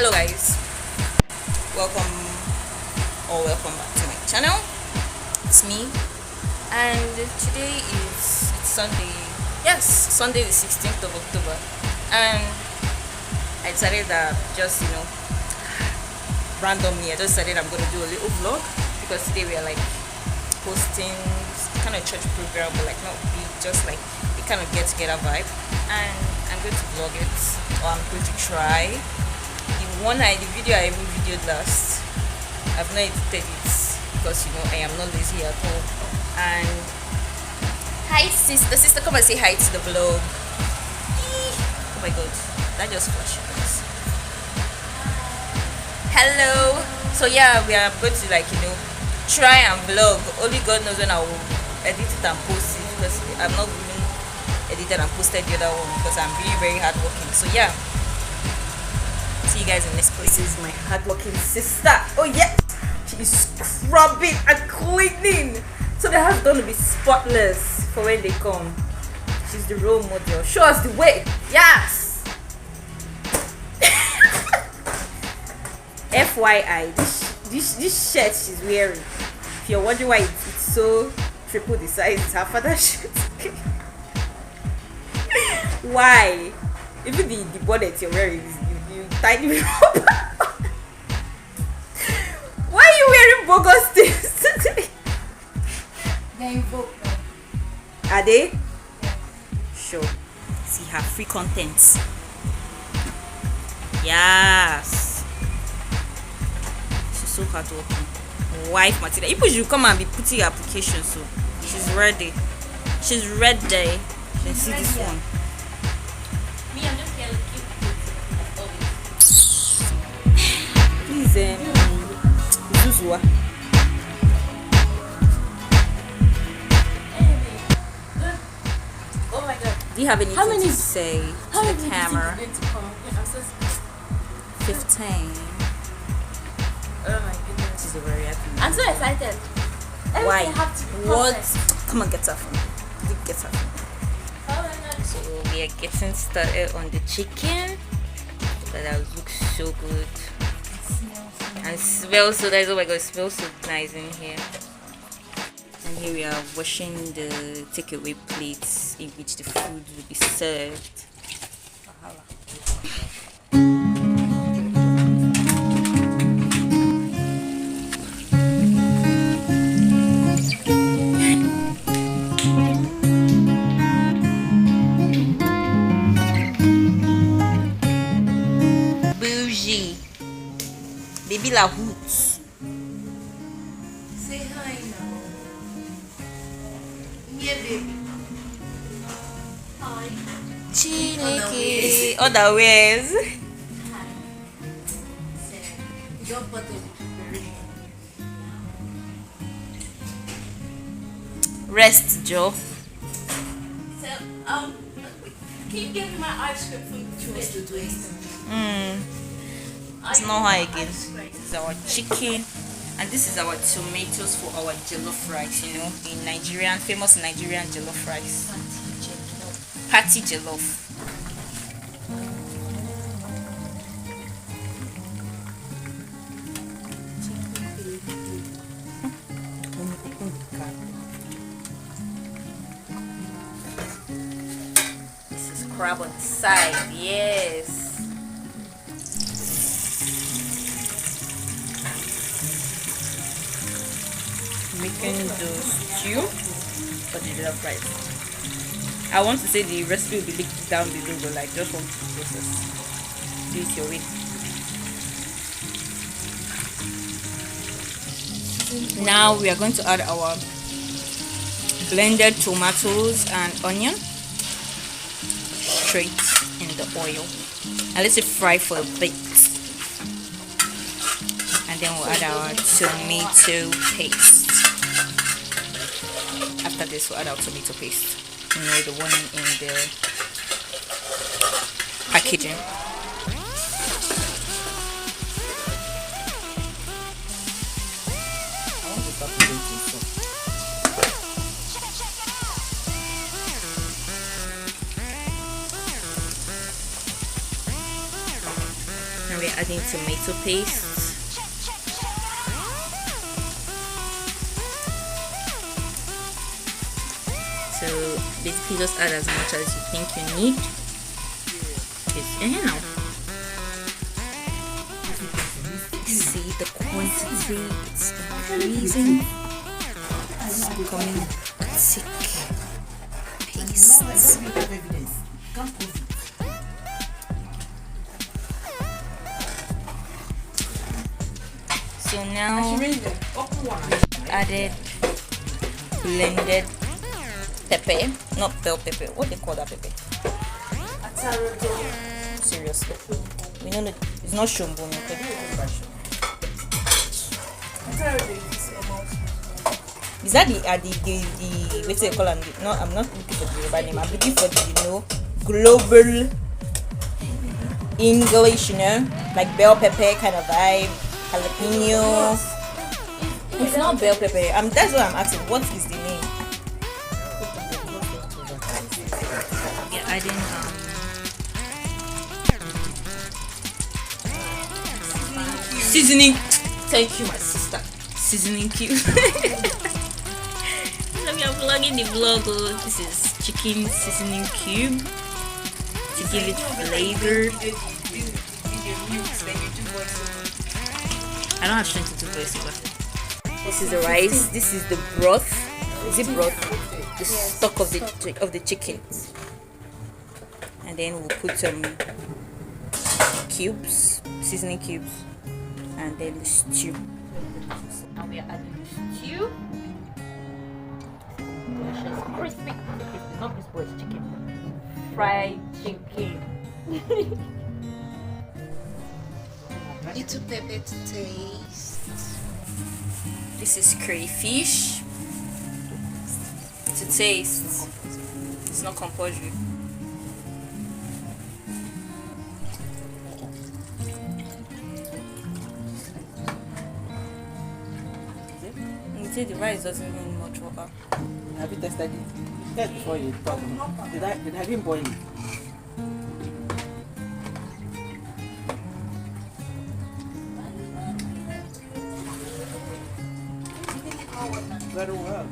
Hello guys, welcome welcome back to my channel. It's me, and today it's Sunday. Yes, Sunday the 16th of October, and I decided that just randomly I just decided I'm gonna do a little vlog because today we are like hosting kind of church program, but like not big, just like a kind of get together vibe, and I'm going to vlog it, or I'm going to try. The video I even videoed last, I've not edited it because I am not lazy at all. And hi sister, come and say hi to the vlog. Oh my god, that just flashed. Hello. So yeah, we are going to try and vlog. Only God knows when I will edit it and post it, because I'm not even edited and posted the other one because I'm really very hardworking. So yeah, see you guys in this place. This is my hardworking sister. Oh yeah, she is scrubbing and cleaning, so the house is going to be spotless for when they come. She's the role model. Show us the way. Yes. FYI, this shirt she's wearing, if you're wondering why it's so triple the size, it's her father's shirt. Why? Even the bonnet you're wearing is you tiny up. Why are you wearing bogus things today? They're in vogue now. Are they? Yeah. Sure. See her free contents. Yes. She's so hardworking. Wife Matilda. People should come and be putting your application, so she's ready. She's ready. You can see this one. Me, I'm just here to keep Please, Zuzua. Oh my god. Do you have anything to say to the camera? 15. Oh my goodness. She's a very happy. I'm so excited. Why? Have to be What? perfect. Come on, get up. Get up. Oh my god. So we are getting started on the chicken. That looks so good. And smells so nice. Oh my god, it smells so nice in here. And here we are washing the takeaway plates in which the food will be served. Bougie. Baby La Hoot. Say hi now. Yeah, baby. Hi. Chineke. Other ways. Hi. Don't put the preparation. Rest, Joe. So, can you give me my ice cream from the twist? It's not high again. This is our chicken, and this is our tomatoes for our jellof rice. The famous Nigerian jellof rice. Party jellof. This is crab on the side. Yes. Making the stew for the jollof rice. I want to say the recipe will be linked down below, but just want to process. Do it your way. Now we are going to add our blended tomatoes and onion straight in the oil, and let it fry for a bit. And then we'll add our tomato paste. After this, we'll add our tomato paste. The one in the packaging. we're adding tomato paste. So basically just add as much as you think you need. It's in here now. See the quantity, it's increasing. It's becoming thick paste. So now we've added blended pepper, not bell pepper. What do they call that pepper? Seriously, we know that it's not shumbo. Is that the what do you call them? No, I'm not looking for the Yoruba name. I'm looking for the global English, like bell pepper kind of vibe, jalapeno. It's not bell pepper. That's what I'm asking. What is the name? Yeah, I didn't. Seasoning. Thank you, my sister. Seasoning cube. So we are vlogging the vlog. This is chicken seasoning cube to give it flavor. I don't have strength to do voiceover. This is the rice. This is the broth. Is it broth? The stock of the chicken. And then we'll put some cubes, seasoning cubes, and then the stew. Now we are adding the stew. Delicious, crispy. It's not crispy, it's chicken. Fried chicken. Little pepper to taste. This is crayfish. To taste. It's not compulsory. You see, the rice doesn't need much water. Have you tested it? Test before you talk. Did I even boil it? Very well.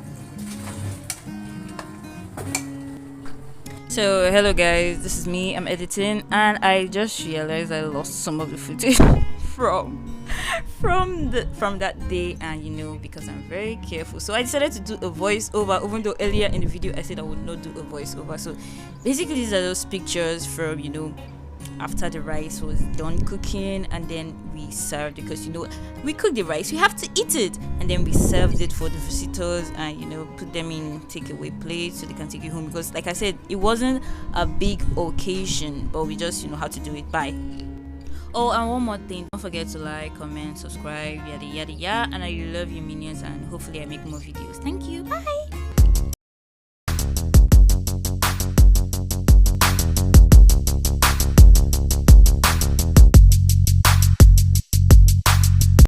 So hello guys, this is me. I'm editing and I just realized I lost some of the footage from that day, and because I'm very careful, so I decided to do a voiceover, even though earlier in the video I said I would not do a voiceover. So basically these are those pictures from after the rice was done cooking, and then we served, because we cook the rice, we have to eat it, and then we served it for the visitors, and put them in takeaway plates so they can take it home, because like I said, it wasn't a big occasion, but we just how to do it. Bye. Oh, and one more thing, don't forget to like, comment, subscribe, yada yada yada, and I love you minions, and hopefully I make more videos. Thank you. Bye.